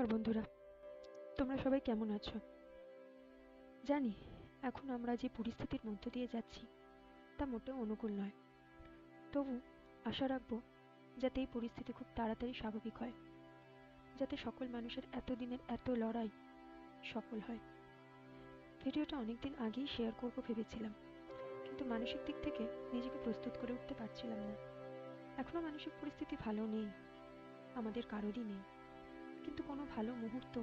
নমস্কার বন্ধুরা, তোমরা সবাই কেমন আছো? জানি এখন আমরা যে পরিস্থিতির মধ্য দিয়ে যাচ্ছি তা মোটেও অনুকূল নয়। তবু আশা রাখবো যাতে এই পরিস্থিতি খুব তাড়াতাড়ি স্বাভাবিক হয়, যাতে সকল মানুষের এতদিনের এত লড়াই সফল হয়। ভিডিওটা অনেকদিন আগেই শেয়ার করব ভেবেছিলাম, কিন্তু মানসিক দিক থেকে নিজেকে প্রস্তুত করে উঠতে পারছিলাম না। এখনো মানসিক পরিস্থিতি ভালো নেই, আমাদের কারোরই নেই, কিন্তু কোনো ভালো মুহূর্ত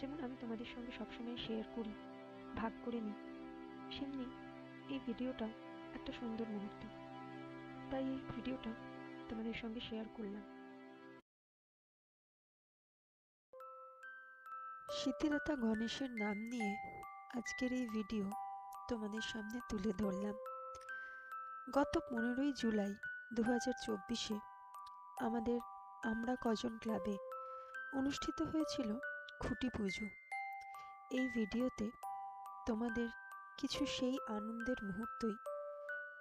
যেমন আমি তোমাদের সঙ্গে সবসময় শেয়ার করি, ভাগ করে নিই, সেমনি এই ভিডিওটাও একটা সুন্দর মুহূর্ত। তাই এই ভিডিওটা তোমাদের সঙ্গে শেয়ার করলাম। সিদ্ধিদাতা গণেশের নাম নিয়ে আজকের এই ভিডিও তোমাদের সামনে তুলে ধরলাম। গত 15ই জুলাই 2024-এ আমাদের আমরা কজন ক্লাবে অনুষ্ঠিত হয়েছিল খুঁটি পুজো। এই ভিডিওতে তোমাদের কিছু সেই আনন্দের মুহূর্তই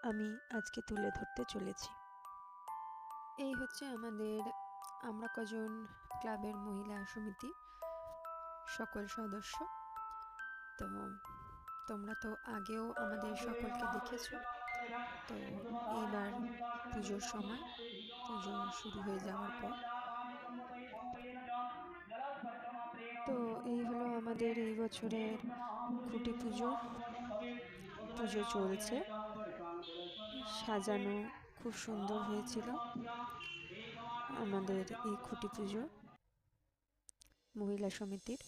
আমি আজকে তুলে ধরতে চলেছি। এই হচ্ছে আমাদের আমরা কজন ক্লাবের মহিলা সমিতি সকল সদস্য। তো তোমরা তো আগেও আমাদের সকলকে দেখেছো। তো এইবার পুজোর সময়, পুজো শুরু হয়ে যাওয়ার পর, তো এই হলো আমাদের এই বছরের খুঁটি পুজোর পুজো চলছে। সাজানো খুব সুন্দর হয়েছিল আমাদের এই খুঁটি পুজো মহিলা সমিতির।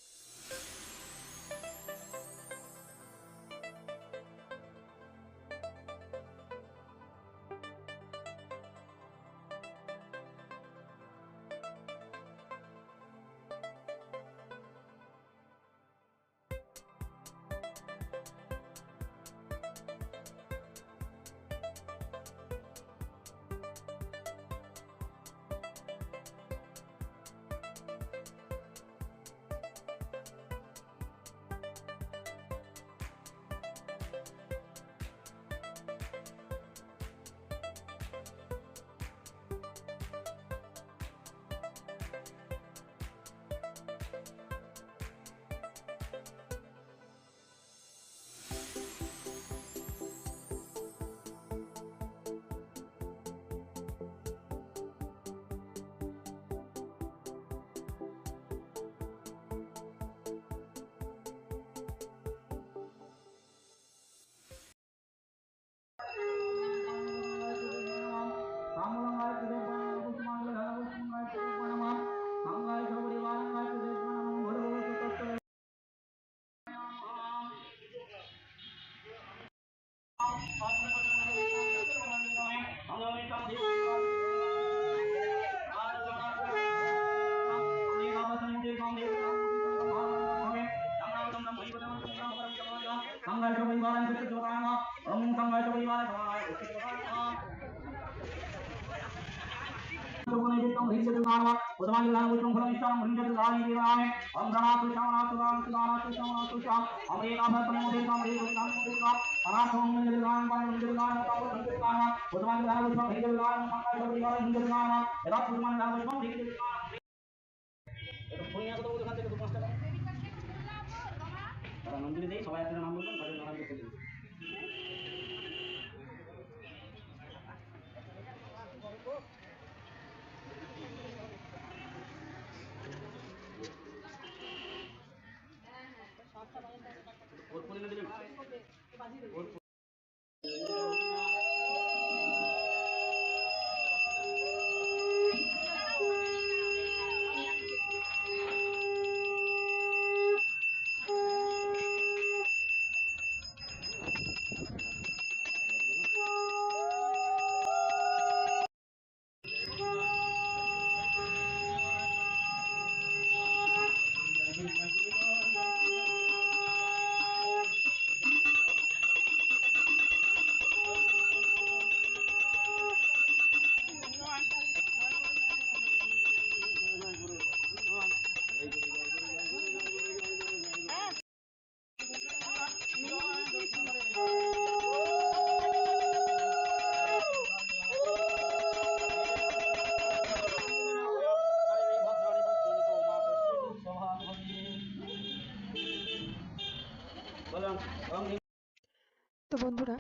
তো বন্ধুরা,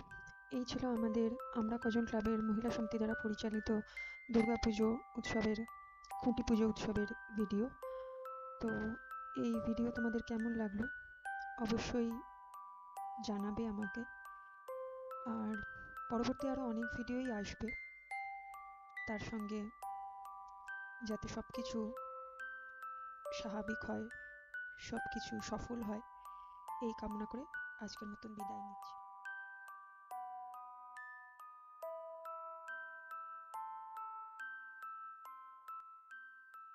এই ছিল আমাদের আমরা কজন ক্লাবের মহিলা সমিতি দ্বারা পরিচালিত দুর্গাপুজো উৎসবের খুঁটি পুজো উৎসবের ভিডিও। তো এই ভিডিও তোমাদের কেমন লাগলো অবশ্যই জানাবে আমাকে। আর পরবর্তী আরও অনেক ভিডিওই আসবে, তার সঙ্গে যাতে সব কিছু স্বাভাবিক হয়, সব কিছু সফল হয়, এই কামনা করে আজকের মতন বিদায় নিচ্ছি।